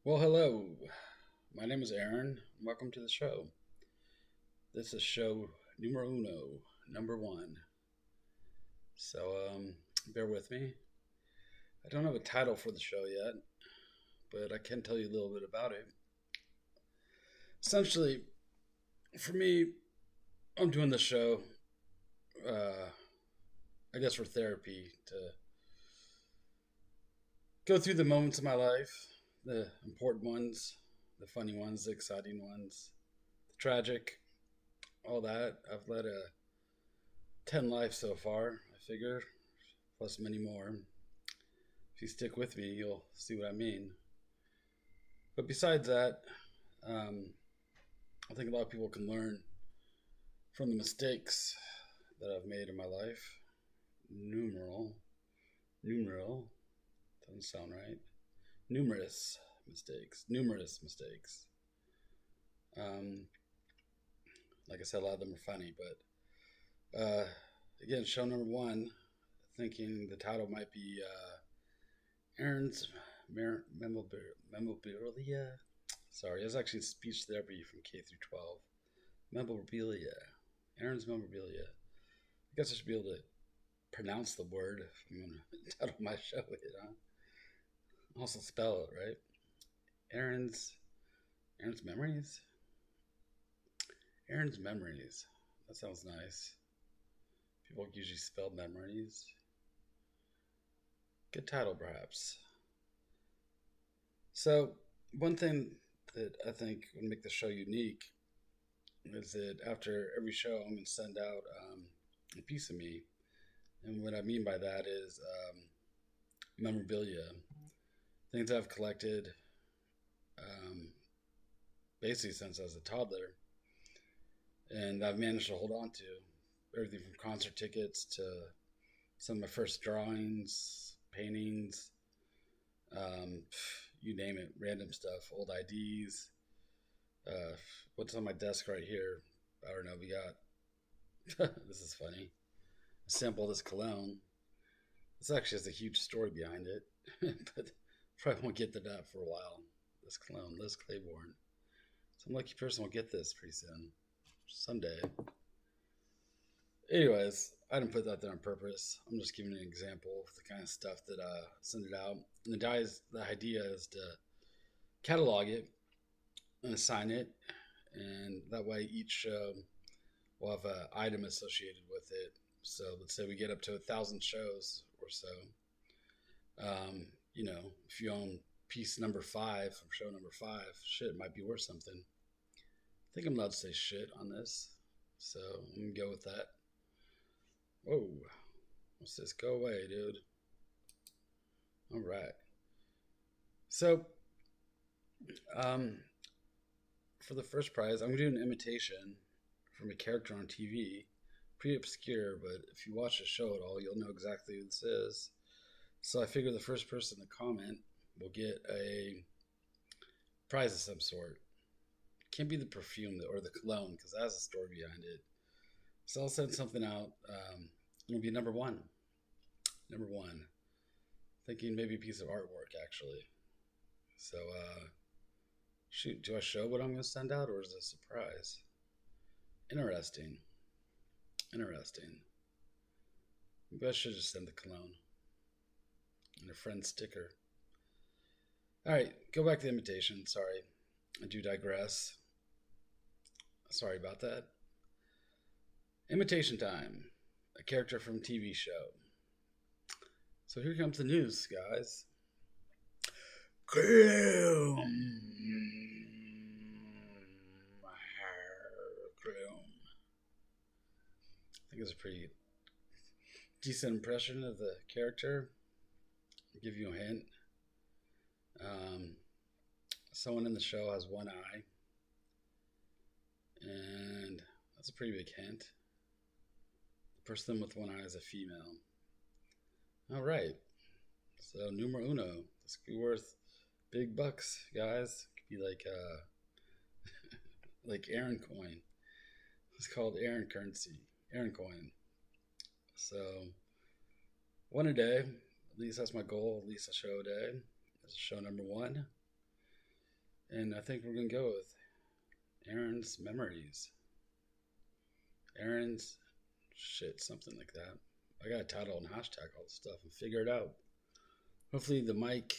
Well, hello. My name is Aaron. Welcome to the show. This is show numero uno, number one. So, bear with me. I don't have a title for the show yet, but I can tell you a little bit about it. Essentially, for me, I'm doing the show, uh, I guess, for therapy to go through the moments of my life, the important ones, the funny ones, the exciting ones, the tragic, all that. I've led a 10 life so far, I figure, plus many more. If you stick with me, you'll see what I mean. But besides that, um, I think a lot of people can learn from the mistakes that I've made in my life. Numeral, doesn't sound right. Numerous mistakes. Um, like I said, a lot of them are funny, but again, show number one, thinking the title might be Aaron's memorabilia. Sorry, it was actually speech therapy from K through 12. Memorabilia. Aaron's memorabilia. I guess I should be able to pronounce the word if I'm going to title my show it, huh? Also spell it, right? Aaron's memories? Aaron's memories. That sounds nice. People usually spell memories. Good title, perhaps. So, one thing that I think would make the show unique is that after every show, I'm going to send out a piece of me. And what I mean by that is memorabilia, things I've collected basically since I was a toddler, and I've managed to hold on to everything from concert tickets to some of my first drawings, paintings, you name it, random stuff, old IDs. What's on my desk right here? I don't know. We got this is funny. A sample of this cologne. This actually has a huge story behind it, but probably won't get to that for a while. This cologne, Liz Claiborne. Some lucky person will get this pretty soon, someday. Anyways, I didn't put that there on purpose. I'm just giving an example of the kind of stuff that send it out. And the idea is to catalog it and assign it, and that way each show will have an item associated with it. So let's say we get up to 1,000 shows or so. If you own piece number 5 from show number 5, shit, it might be worth something. I think I'm allowed to say shit on this, so I'm gonna go with that. Whoa, what's this? Go away, dude. All right. So, for the first prize, I'm gonna do an imitation from a character on TV. Pretty obscure, but if you watch the show at all, you'll know exactly who this is. So I figure the first person to comment will get a prize of some sort. Can't be the perfume or the cologne because that has a story behind it. So I'll send something out. It'll be number one. Number one. Thinking maybe a piece of artwork, actually. So, shoot, do I show what I'm going to send out or is it a surprise? Interesting. Maybe I should just send the cologne and a friend sticker. All right, go back to the invitation. Sorry, I do digress. Sorry about that. Imitation time. A character from TV show. So here comes the news, guys. Gloom. I think it's a pretty decent impression of the character. I'll give you a hint. Someone in the show has one eye, and that's a pretty big hint. The person with one eye is a female. All right, so numero uno. This could be worth big bucks, guys. It could be like Aaron coin. It's called Aaron currency, Aaron coin. So one a day. At least that's my goal. At least a show a day. This is show number one. And I think we're going to go with Aaron's memories. Aaron's shit, something like that. I got a title and hashtag all this stuff and figure it out. Hopefully the mic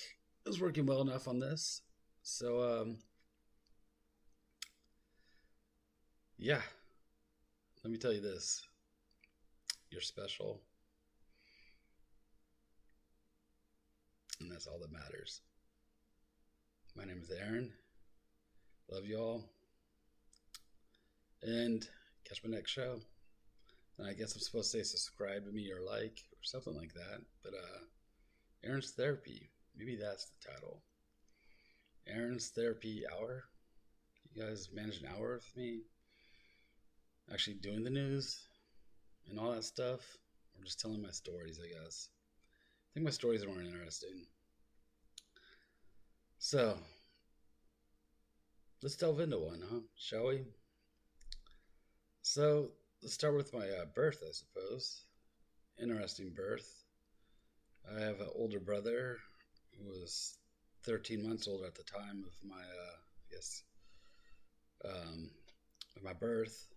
is working well enough on this. So, yeah, let me tell you this. You're special. And that's all that matters. My name is Aaron. Love y'all. And catch my next show. And I guess I'm supposed to say subscribe to me or like or something like that. But Aaron's Therapy. Maybe that's the title. Aaron's Therapy Hour. You guys manage an hour with me actually doing the news and all that stuff. Or just telling my stories, I guess. I think my stories are more interesting. So, let's delve into one, huh? Shall we? So, let's start with my birth, I suppose. Interesting birth. I have an older brother who was 13 months old at the time of my, of my birth.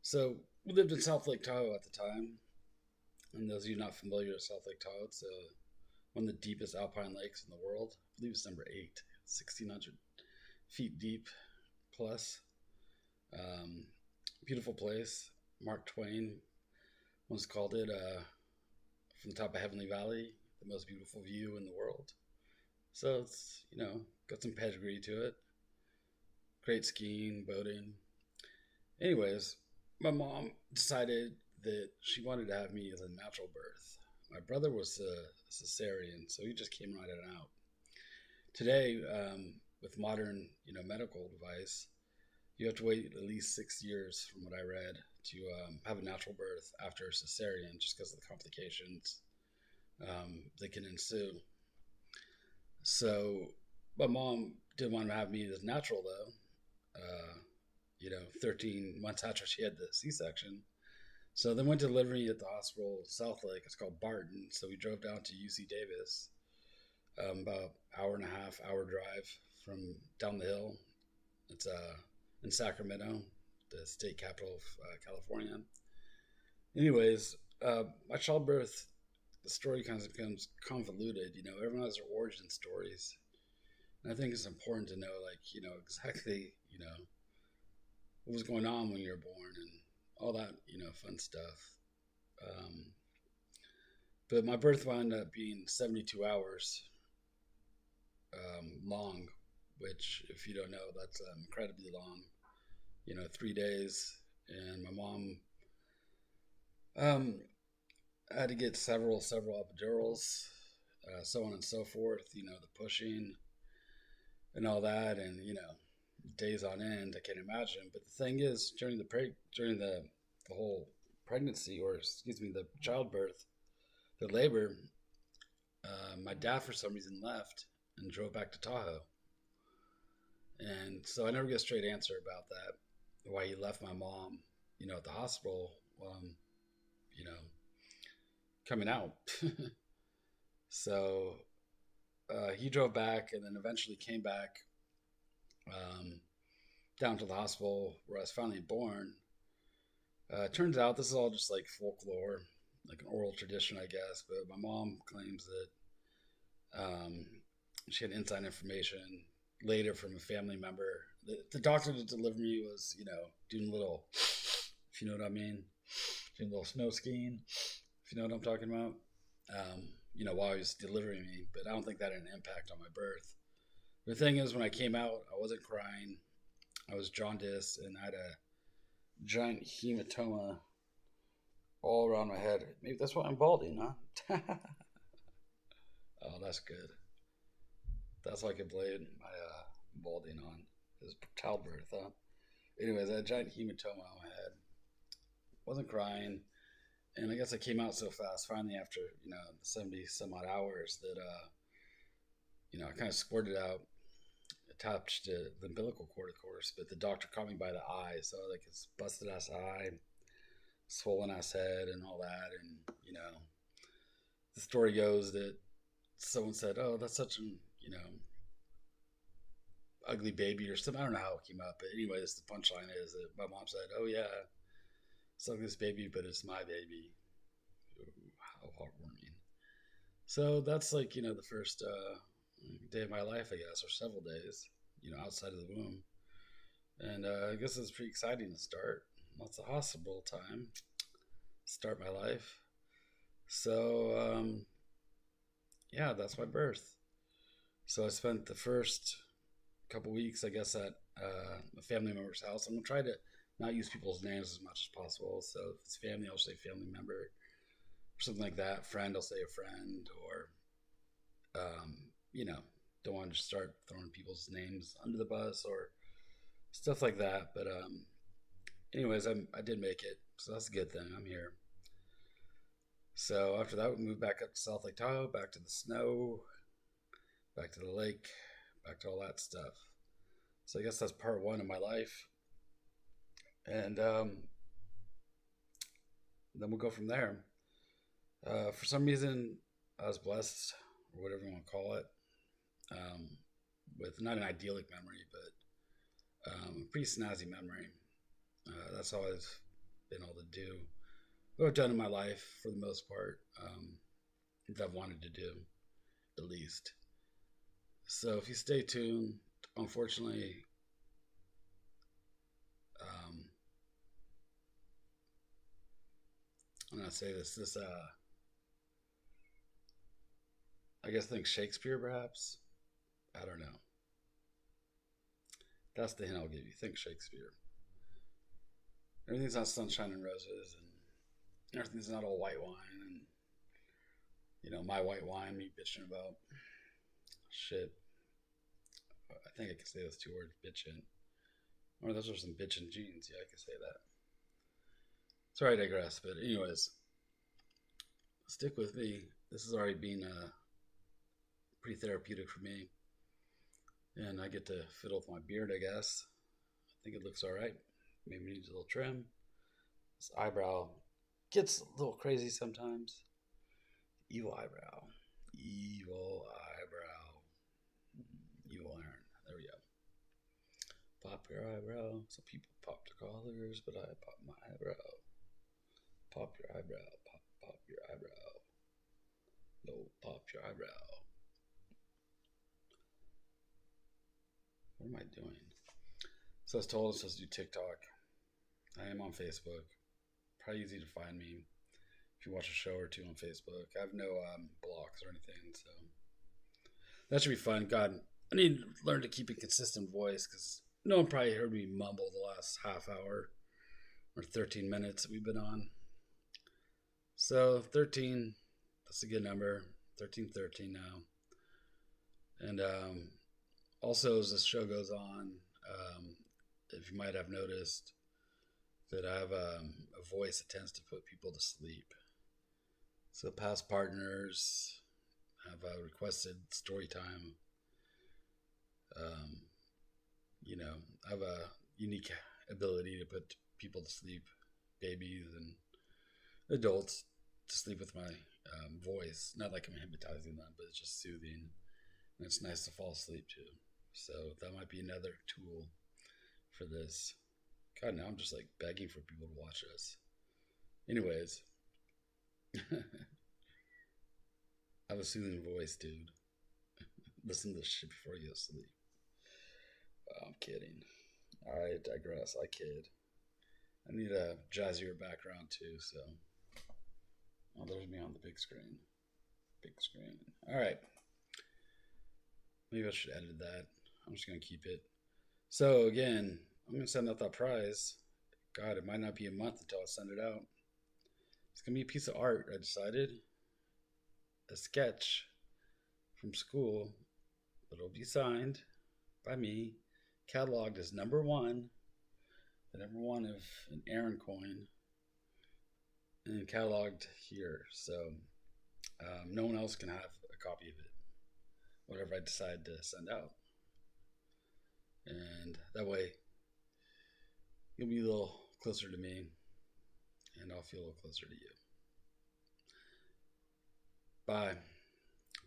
So, we lived in South Lake Tahoe at the time. And those of you not familiar with South Lake Tahoe, it's one of the deepest alpine lakes in the world. I believe it's number 8, 1,600 feet deep plus. Beautiful place. Mark Twain once called it, from the top of Heavenly Valley, the most beautiful view in the world. So it's, got some pedigree to it. Great skiing, boating. Anyways, my mom decided that she wanted to have me as a natural birth. My brother was a cesarean, so he just came right out. Today, with modern, medical advice, you have to wait at least 6 years, from what I read, to have a natural birth after a cesarean, just because of the complications that can ensue. So, my mom didn't want to have me as natural, though. 13 months after she had the C-section. So then went to delivery at the hospital, South Lake. It's called Barton. So we drove down to UC Davis, about hour and a half, hour drive from down the hill. It's in Sacramento, the state capital of California. Anyways, my childbirth, the story kind of becomes convoluted. Everyone has their origin stories. And I think it's important to know, exactly, what was going on when you were born and all that, fun stuff. But my birth wound up being 72 hours long, which, if you don't know, that's incredibly long. 3 days. And my mom had to get several epidurals, so on and so forth, the pushing and all that. And, days on end, I can't imagine. But the thing is, during the whole pregnancy, or excuse me, the childbirth, the labor, my dad for some reason left and drove back to Tahoe, and so I never get a straight answer about that. Why he left my mom, at the hospital, you know, coming out. So he drove back, and then eventually came back down to the hospital where I was finally born. Turns out this is all just like folklore, like an oral tradition, I guess. But my mom claims that she had inside information later from a family member. The doctor that delivered me was, doing a little, if you know what I mean, doing a little snow skiing, if you know what I'm talking about, while he was delivering me. But I don't think that had an impact on my birth. The thing is, when I came out, I wasn't crying. I was jaundiced, and I had a giant hematoma all around my head. Maybe that's why I'm balding, huh? Oh, that's good. That's why I could blame my balding on his childbirth, huh? Anyways, I had a giant hematoma on my head. Wasn't crying. And I guess I came out so fast, finally, after, 70 some odd hours, that, I kind of squirted out, attached to the umbilical cord, of course, but the doctor caught me by the eye. So, it's busted ass eye, swollen ass head, and all that. And, the story goes that someone said, "Oh, that's such an, ugly baby or something. I don't know how it came up, but anyways, the punchline is that my mom said, "Oh yeah, it's like this baby, but it's my baby." Ooh, how heartwarming. So that's like the first day of my life, I guess, or several days, outside of the womb, and I guess it's pretty exciting to start. Lots of hospital time. Start my life. So yeah, that's my birth. So I spent the first couple weeks, I guess, at a family member's house. I'm gonna try to not use people's names as much as possible. So if it's family, I'll say family member or something like that. Friend, I'll say a friend, or um, you know, don't want to start throwing people's names under the bus or stuff like that. But anyways, I did make it, so that's a good thing. I'm here. So after that, we moved back up to South Lake Tahoe, back to the snow, back to the lake, back to all that stuff. So I guess that's part one of my life, and then we'll go from there. For some reason, I was blessed, or whatever you want to call it, um, with not an idyllic memory, but a pretty snazzy memory. That's all I've been able to do, what I've done in my life for the most part, that I've wanted to do, at least. So if you stay tuned, unfortunately, um, I'm gonna say this. I guess think Shakespeare, perhaps. I don't know. That's the hint I'll give you. Think Shakespeare. Everything's not sunshine and roses, and everything's not all white wine, and my white wine, me bitching about shit. I think I can say those two words, bitching. Or those are some bitchin' jeans. Yeah, I can say that. Sorry, I digress. But anyways, stick with me. This has already been pretty therapeutic for me, and I get to fiddle with my beard. I guess. I think it looks all right. Maybe needs a little trim. This eyebrow gets a little crazy sometimes. Evil eyebrow. Evil eyebrow. Evil iron. There we go. Pop your eyebrow. Some people pop their collars, but I pop my eyebrow. Pop your eyebrow. Pop your eyebrow. No, pop your eyebrow. What am I doing? So I was told I'm supposed to do TikTok. I am on Facebook. Probably easy to find me if you watch a show or two on Facebook. I have no blocks or anything, so that should be fun. God, I need to learn to keep a consistent voice because no one probably heard me mumble the last half hour or 13 minutes that we've been on. So 13, that's a good number. 1313 now. And also, as this show goes on, if you might have noticed that I have a voice that tends to put people to sleep. So past partners have requested story time. Um, I have a unique ability to put people to sleep, babies and adults to sleep with my voice. Not like I'm hypnotizing them, but it's just soothing. And it's nice to fall asleep too. So that might be another tool for this. God, now I'm just like begging for people to watch us. Anyways, I have a soothing voice, dude. Listen to this shit before you go to sleep. I'm kidding. I digress. I kid. I need a jazzier background too, so. Oh, there's me on the big screen. Big screen. All right. Maybe I should edit that. I'm just going to keep it. So, again, I'm going to send out that prize. God, it might not be a month until I send it out. It's going to be a piece of art, I decided. A sketch from school, but it'll be signed by me. Cataloged as number one. The number one of an Aaron coin. And cataloged here. So, no one else can have a copy of it. Whatever I decide to send out. And that way, you'll be a little closer to me, and I'll feel a little closer to you. Bye.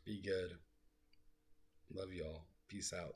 Be good. Love y'all. Peace out.